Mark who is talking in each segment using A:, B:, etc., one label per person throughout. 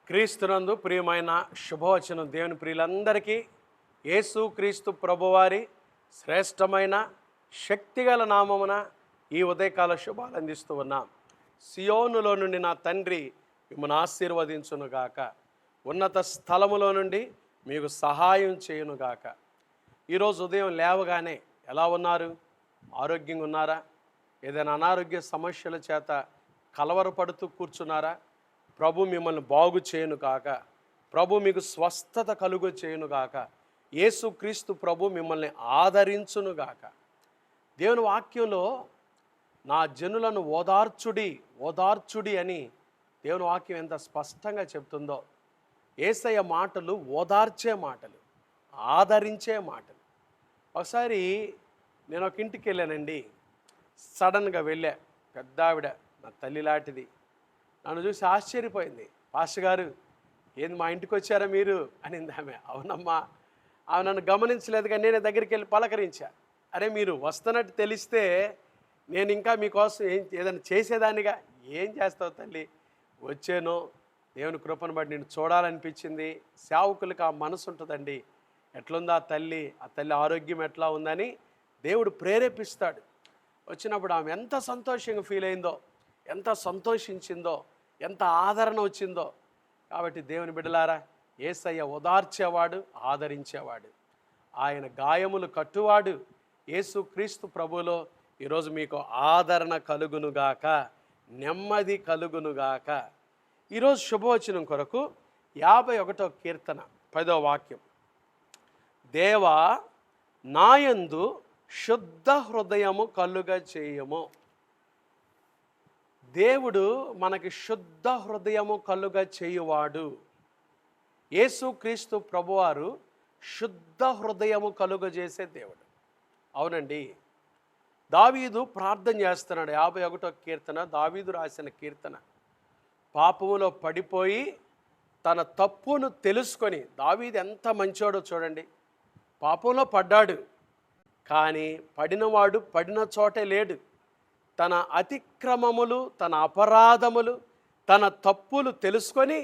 A: క్రీస్తునందు ప్రియమైన శుభవచనం దేవుని ప్రియులందరికీ యేసు క్రీస్తు ప్రభువారి శ్రేష్టమైన శక్తిగల నామమున ఈ ఉదయకాల శుభాలు అందిస్తూ ఉన్నాం. సియోనులో నుండి నా తండ్రి మిమ్మల్ని ఆశీర్వదించునుగాక, ఉన్నత స్థలములో నుండి మీకు సహాయం చేయునుగాక. ఈరోజు ఉదయం లేవగానే ఎలా ఉన్నారు? ఆరోగ్యంగా ఉన్నారా? ఏదైనా అనారోగ్య సమస్యల చేత కలవరపడుతూ కూర్చున్నారా? ప్రభు మిమ్మల్ని బాగు చేయును కాక, ప్రభు మీకు స్వస్థత కలుగు చేయును కాక, యేసు క్రీస్తు ప్రభు మిమ్మల్ని ఆదరించును గాక. దేవుని వాక్యంలో నా జనులను ఓదార్చుడి ఓదార్చుడి అని దేవుని వాక్యం ఎంత స్పష్టంగా చెప్తుందో. యేసయ్య మాటలు ఓదార్చే మాటలు, ఆదరించే మాటలు. ఒకసారి నేను ఒక ఇంటికి వెళ్ళానండి. సడన్గా వెళ్ళా. పెద్ద ఆవిడ, నా తల్లి లాంటిది, నన్ను చూసి ఆశ్చర్యపోయింది. పాస్టర్ గారు, ఏంది మా ఇంటికి వచ్చారా మీరు అనింది ఆమె. అవునమ్మా. ఆమె నన్ను గమనించలేదు, కానీ నేను దగ్గరికి వెళ్ళి పలకరించా. అరే, మీరు వస్తున్నట్టు తెలిస్తే నేను ఇంకా మీకోసం ఏదైనా చేసేదానిగా. ఏం చేస్తావు తల్లి, వచ్చాను, దేవుని కృపను బట్టి నేను చూడాలనిపించింది. సేవకులకు ఆ మనసు ఉంటుందండి. ఎట్లుందా ఆ తల్లి ఆరోగ్యం ఎట్లా ఉందని దేవుడు ప్రేరేపిస్తాడు. వచ్చినప్పుడు ఆమె ఎంత సంతోషంగా ఫీల్ అయిందో, ఎంత సంతోషించిందో, ఎంత ఆదరణ వచ్చిందో. కాబట్టి దేవుని బిడ్డలారా, యేసయ్య ఓదార్చేవాడు, ఆదరించేవాడు. ఆయన గాయములు కట్టువాడు. యేసు క్రీస్తు ప్రభువులో ఈరోజు మీకు ఆదరణ కలుగునుగాక, నెమ్మది కలుగునుగాక. ఈరోజు శుభవచనం కొరకు 51వ కీర్తన 10వ వాక్యం. దేవా, నాయందు శుద్ధ హృదయము కలుగ చేయము. దేవుడు మనకి శుద్ధ హృదయము కలుగ చేయువాడు. యేసు క్రీస్తు ప్రభువారు శుద్ధ హృదయము కలుగజేసే దేవుడు. అవునండి. దావీదు ప్రార్థన చేస్తున్నాడు. 51వ కీర్తన దావీదు రాసిన కీర్తన. పాపములో పడిపోయి తన తప్పును తెలుసుకొని, దావీదు ఎంత మంచోడో చూడండి. పాపంలో పడ్డాడు, కానీ పడినవాడు పడిన చోటే లేడు. తన అతిక్రమములు, తన అపరాధములు, తన తప్పులు తెలుసుకొని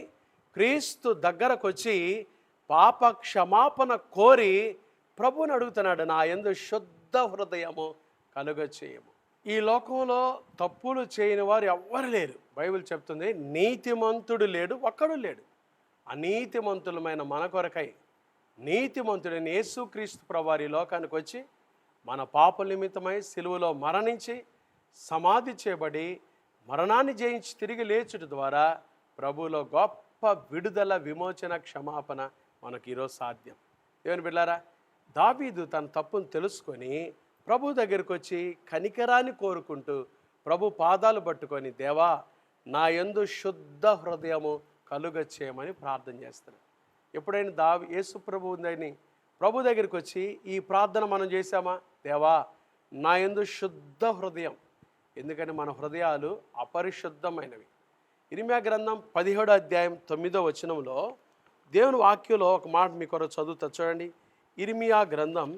A: క్రీస్తు దగ్గరకు వచ్చి పాప క్షమాపణ కోరి ప్రభువుని అడుగుతున్నాడు, నా యందు శుద్ధ హృదయము కలుగచేయము. ఈ లోకంలో తప్పులు చేయని వారు ఎవ్వరు లేరు. బైబిల్ చెప్తుంది, నీతిమంతుడు లేడు, ఒక్కడు లేడు. అనీతిమంతులమైన మన కొరకై నీతిమంతుడైన యేసుక్రీస్తు ప్రభువారు ఈ లోకానికి వచ్చి మన పాప నిమిత్తమై సిలువలో మరణించి సమాధి చేయబడి మరణాన్ని జయించి తిరిగి లేచుట ద్వారా ప్రభువులో గొప్ప విడుదల, విమోచన, క్షమాపణ మనకు ఈరోజు సాధ్యం. దేవుని బిడ్డలారా, దావీదు తన తప్పును తెలుసుకొని ప్రభు దగ్గరికి వచ్చి కనికరాన్ని కోరుకుంటూ ప్రభు పాదాలు పట్టుకొని, దేవా, నా యందు శుద్ధ హృదయము కలుగ చేయమని ప్రార్థన చేస్తున్నాడు. ఎప్పుడైనా యేసు ప్రభు ఉందని ప్రభు దగ్గరికి వచ్చి ఈ ప్రార్థన మనం చేశామా? దేవా, నా యందు శుద్ధ హృదయం. ఎందుకని మన హృదయాలు అపరిశుద్ధమైనవి. ఇర్మీయా గ్రంథం 17వ అధ్యాయం 9వ వచనంలో దేవుని వాక్యంలో ఒక మాట మీ కొరకు చదువుతా చూడండి. ఇర్మీయా గ్రంథం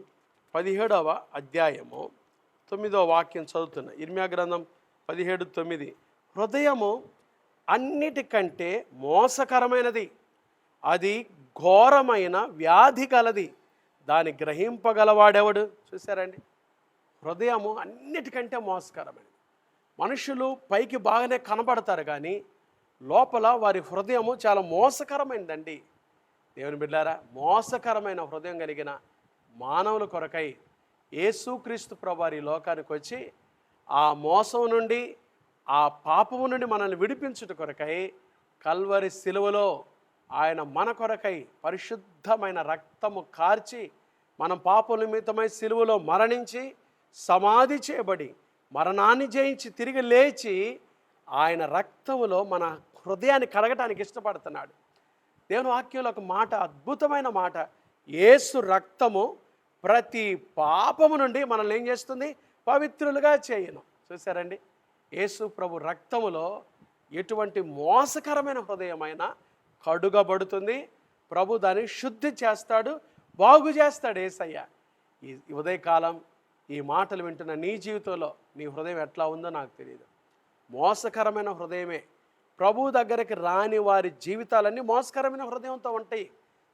A: 17వ అధ్యాయము 9వ వాక్యం చదువుతున్నా. ఇర్మీయా గ్రంథం 17:9. హృదయము అన్నిటికంటే మోసకరమైనది, అది ఘోరమైన వ్యాధి కలది, దాన్ని గ్రహింపగలవాడెవడు? చూసారండి, హృదయము అన్నిటికంటే మోసకరమైనది. మనుషులు పైకి బాగానే కనబడతారు, కానీ లోపల వారి హృదయము చాలా మోసకరమైనదండి. దేవుని బిడ్డారా, మోసకరమైన హృదయం కలిగిన మానవుల కొరకై యేసుక్రీస్తు ప్రభువారు ఈ లోకానికి వచ్చి ఆ మోసం నుండి, ఆ పాపము నుండి మనల్ని విడిపించుట కొరకై కల్వరి సిలువలో ఆయన మన కొరకై పరిశుద్ధమైన రక్తము కార్చి, మనం పాప నిమిత్తమై సిలువలో మరణించి సమాధి చేయబడి మరణాన్ని జయించి తిరిగి లేచి ఆయన రక్తములో మన హృదయాన్ని కడగటానికి ఇష్టపడుతున్నాడు. దేవుని వాక్యంలో ఒక మాట, అద్భుతమైన మాట. యేసు రక్తము ప్రతి పాపము నుండి మనల్ని ఏం చేస్తుంది? పవిత్రులుగా చేయను. చూసారండి, యేసు ప్రభు రక్తములో ఎటువంటి మోసకరమైన హృదయమైనా కడుగబడుతుంది. ప్రభు దాన్ని శుద్ధి చేస్తాడు, బాగు చేస్తాడు యేసయ్య. ఈ ఉదయకాలం ఈ మాటలు వింటున్న నీ జీవితంలో నీ హృదయం ఎట్లా ఉందో నాకు తెలియదు. మోసకరమైన హృదయమే ప్రభువు దగ్గరికి రాని వారి జీవితాలన్నీ మోసకరమైన హృదయంతో ఉంటాయి.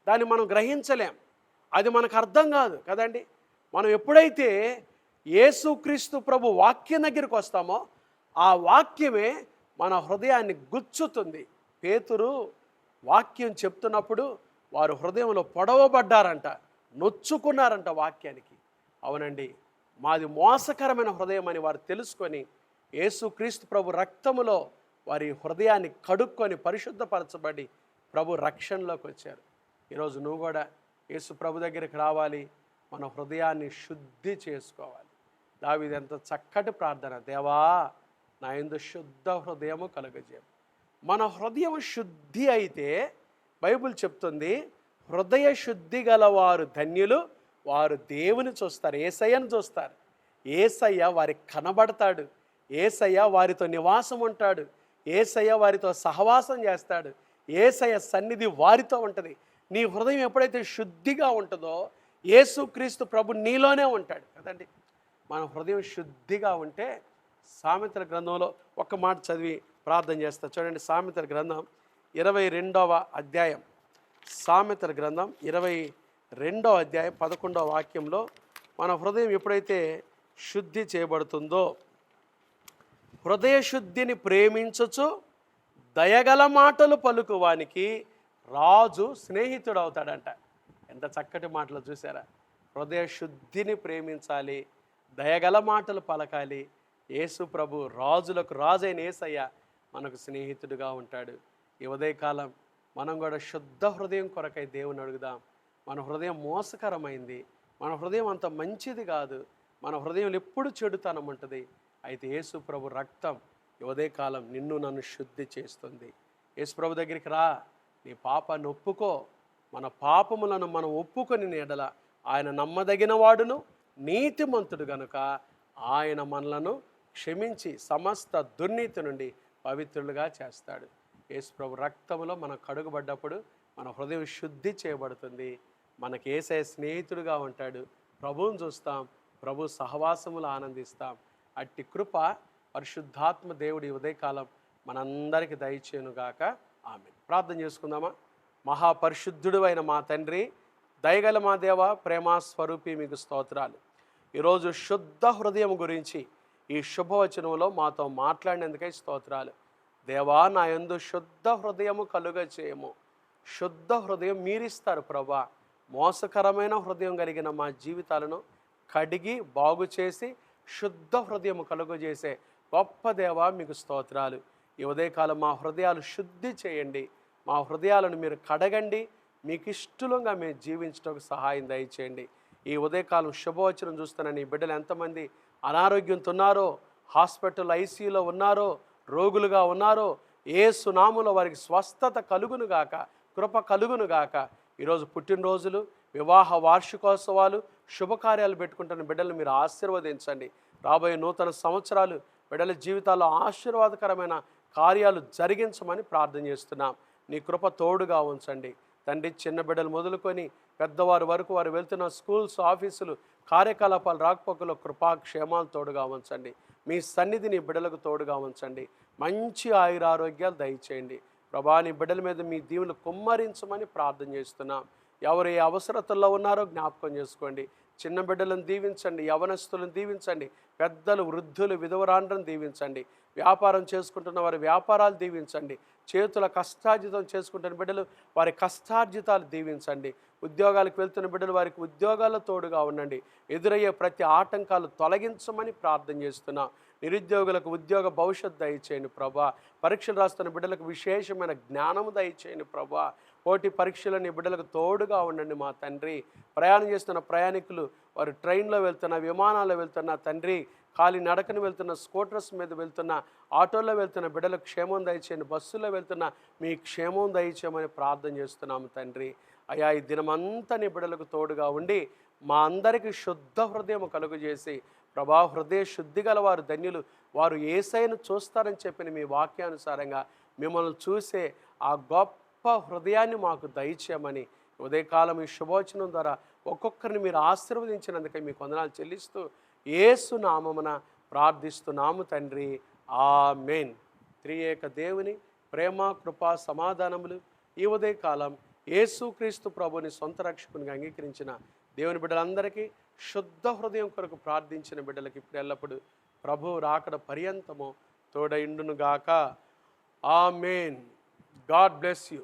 A: దాన్ని మనం గ్రహించలేం, అది మనకు అర్థం కాదు కదండి. మనం ఎప్పుడైతే యేసుక్రీస్తు ప్రభు వాక్యం దగ్గరికి వస్తామో ఆ వాక్యమే మన హృదయాన్ని గుచ్చుతుంది. పేతురు వాక్యం చెప్తున్నప్పుడు వారు హృదయంలో పొడవబడ్డారంట, నొచ్చుకున్నారంట వాక్యానికి. అవునండి, మాది మోసకరమైన హృదయం అని వారు తెలుసుకొని యేసుక్రీస్తు ప్రభు రక్తములో వారి హృదయాన్ని కడుక్కొని పరిశుద్ధపరచబడి ప్రభు రక్షణలోకి వచ్చారు. ఈరోజు నువ్వు కూడా యేసు ప్రభు దగ్గరికి రావాలి, మన హృదయాన్ని శుద్ధి చేసుకోవాలి. దావీదు ఎంత చక్కటి ప్రార్థన, దేవా నా యందు శుద్ధ హృదయము కలుగజేయము. మన హృదయం శుద్ధి అయితే బైబిల్ చెప్తుంది, హృదయ శుద్ధి గలవారు ధన్యులు, వారు దేవుని చూస్తారు, యేసయ్యను చూస్తారు. యేసయ్య వారికి కనబడతాడు, యేసయ్య వారితో నివాసం ఉంటాడు, యేసయ్య వారితో సహవాసం చేస్తాడు, యేసయ్య సన్నిధి వారితో ఉంటుంది. నీ హృదయం ఎప్పుడైతే శుద్ధిగా ఉంటుందో యేసుక్రీస్తు ప్రభు నీలోనే ఉంటాడు కదండి. మన హృదయం శుద్ధిగా ఉంటే సామెతల గ్రంథంలో ఒక మాట చదివి ప్రార్థన చేస్తా. చూడండి, సామెతల గ్రంథం 22వ అధ్యాయం, సామెతల గ్రంథం 22వ అధ్యాయం 11వ వాక్యంలో మన హృదయం ఎప్పుడైతే శుద్ధి చేయబడుతుందో, హృదయ శుద్ధిని ప్రేమించచ్చు దయగల మాటలు పలుకువానికి రాజు స్నేహితుడు అవుతాడంట. ఎంత చక్కటి మాటలు చూసారా. హృదయ శుద్ధిని ప్రేమించాలి, దయగల మాటలు పలకాలి. యేసు ప్రభు రాజులకు రాజైన యేసయ్య మనకు స్నేహితుడిగా ఉంటాడు. ఈ ఉదయకాలం మనం కూడా శుద్ధ హృదయం కొరకై దేవుని అడుగుదాం. మన హృదయం మోసకరమైంది, మన హృదయం అంత మంచిది కాదు, మన హృదయంలో ఎప్పుడు చెడుతనం ఉంటుంది. అయితే యేసు ప్రభు రక్తం ఈ ఉదయకాలం నిన్ను నన్ను శుద్ధి చేస్తుంది. యేసు ప్రభు దగ్గరికి రా, నీ పాపాన్ని ఒప్పుకో. మన పాపములను మనం ఒప్పుకొని ఎడల ఆయన నమ్మదగిన వాడును నీతిమంతుడు గనుక ఆయన మనలను క్షమించి సమస్త దుర్నీతి నుండి పవిత్రులుగా చేస్తాడు. యేసు ప్రభు రక్తములో మనం కడుగుబడ్డప్పుడు మన హృదయం శుద్ధి చేయబడుతుంది. మనకి యేసయ్య స్నేహితుడుగా ఉంటాడు. ప్రభువుని చూస్తాం, ప్రభు సహవాసములు ఆనందిస్తాం. అట్టి కృప పరిశుద్ధాత్మ దేవుడి ఉదయకాలం మనందరికీ దయచేయునుగాక. ఆమేన్. ప్రార్థన చేసుకుందామా. మహాపరిశుద్ధుడు అయిన మా తండ్రి, దయగల మా దేవ, ప్రేమ స్వరూపి, మీకు స్తోత్రాలు. ఈరోజు శుద్ధ హృదయం గురించి ఈ శుభవచనంలో మాతో మాట్లాడినందుకై స్తోత్రాలు. దేవా, నా యందు శుద్ధ హృదయము కలుగ చేయము. శుద్ధ హృదయం మీరిస్తారు ప్రభా. మోసకరమైన హృదయం కలిగిన మా జీవితాలను కడిగి బాగు చేసి శుద్ధ హృదయం కలుగజేసే గొప్ప దేవా, మీకు స్తోత్రాలు. ఈ ఉదయకాలం మా హృదయాలు శుద్ధి చేయండి, మా హృదయాలను మీరు కడగండి, మీకు ఇష్టంగా మేము జీవించడానికి సహాయం దయచేయండి. ఈ ఉదయకాలం శుభవచనం చూస్తున్న నీ బిడ్డలు ఎంతమంది అనారోగ్యంతో ఉన్నారో, హాస్పిటల్ ఐసీయూలో ఉన్నారో, రోగులుగా ఉన్నారో, యేసు నామములో వారికి స్వస్థత కలుగునుగాక, కృప కలుగునుగాక. ఈరోజు పుట్టినరోజులు, వివాహ వార్షికోత్సవాలు, శుభకార్యాలు పెట్టుకుంటున్న బిడ్డలు మీరు ఆశీర్వదించండి. రాబోయే నూతన సంవత్సరాలు బిడ్డల జీవితాల్లో ఆశీర్వాదకరమైన కార్యాలు జరిగించమని ప్రార్థన చేస్తున్నాం. నీ కృప తోడుగా ఉంచండి తండ్రి. చిన్న బిడ్డలు మొదలుకొని పెద్దవారి వరకు వారు వెళ్తున్న స్కూల్స్, ఆఫీసులు, కార్యకలాపాలు, రాకపోకలు కృపాక్షేమాలు తోడుగా ఉంచండి. మీ సన్నిధి నీ బిడ్డలకు తోడుగా ఉంచండి. మంచి ఆయురారోగ్యాలు దయచేయండి ప్రభా. నీ బిడ్డల మీద మీ దీవులు కుమ్మరించమని ప్రార్థన చేస్తున్నాం. ఎవరు ఏ అవసరతల్లో ఉన్నారో జ్ఞాపకం చేసుకోండి. చిన్న బిడ్డలను దీవించండి, యవనస్తులను దీవించండి, పెద్దలు, వృద్ధులు, విధవరాండ్రను దీవించండి. వ్యాపారం చేసుకుంటున్న వారి వ్యాపారాలు దీవించండి. చేతుల కష్టార్జితం చేసుకుంటున్న బిడ్డలు వారి కష్టార్జితాలు దీవించండి. ఉద్యోగాలకు వెళ్తున్న బిడ్డలు వారికి ఉద్యోగాల తోడుగా ఉండండి. ఎదురయ్యే ప్రతి ఆటంకాలు తొలగించమని ప్రార్థన చేస్తున్నాం. నిరుద్యోగులకు ఉద్యోగ భవిష్యత్తు దయచేయండి ప్రభా. పరీక్షలు రాస్తున్న బిడ్డలకు విశేషమైన జ్ఞానము దయచేయండి ప్రభా. పోటీ పరీక్షలని బిడ్డలకు తోడుగా ఉండండి మా తండ్రి. ప్రయాణం చేస్తున్న ప్రయాణికులు వారు ట్రైన్లో వెళ్తున్న, విమానాల్లో వెళ్తున్న తండ్రి, ఖాళీ నడకను వెళ్తున్న, స్కూటర్స్ మీద వెళ్తున్న, ఆటోల్లో వెళ్తున్న బిడ్డలకు క్షేమం దయచేయండి. బస్సులో వెళ్తున్న మీ క్షేమం దయచేయమని ప్రార్థన చేస్తున్నాము తండ్రి. అయా, ఈ దినమంతా నీ బిడ్డలకు తోడుగా ఉండి మా అందరికీ శుద్ధ హృదయం కలుగజేసి ప్రభా, హృదయ శుద్ధి గల వారు ధన్యులు, వారు యేసయ్యను చూస్తారని చెప్పిన మీ వాక్యానుసారంగా మిమ్మల్ని చూసే ఆ గొప్ప హృదయాన్ని మాకు దయచేయమని ఉదయకాలం ఈ శుభవచనం ద్వారా ఒక్కొక్కరిని మీరు ఆశీర్వదించినందుకే మీకు వందనాలు చెల్లిస్తూ యేసు నామమున ప్రార్థిస్తున్నాము తండ్రి. ఆమేన్. త్రియేక దేవుని ప్రేమ, కృప, సమాధానములు ఈ ఉదయకాలం యేసుక్రీస్తు ప్రభుని సొంత రక్షకునిగా అంగీకరించిన దేవుని బిడ్డలందరికీ, శుద్ధ హృదయం కొరకు ప్రార్థించిన బిడ్డలకి ఇప్పుడు ఎల్లప్పుడు ప్రభు రాకడ పర్యంతము తోడైండునుగాక. ఆమేన్. God bless you.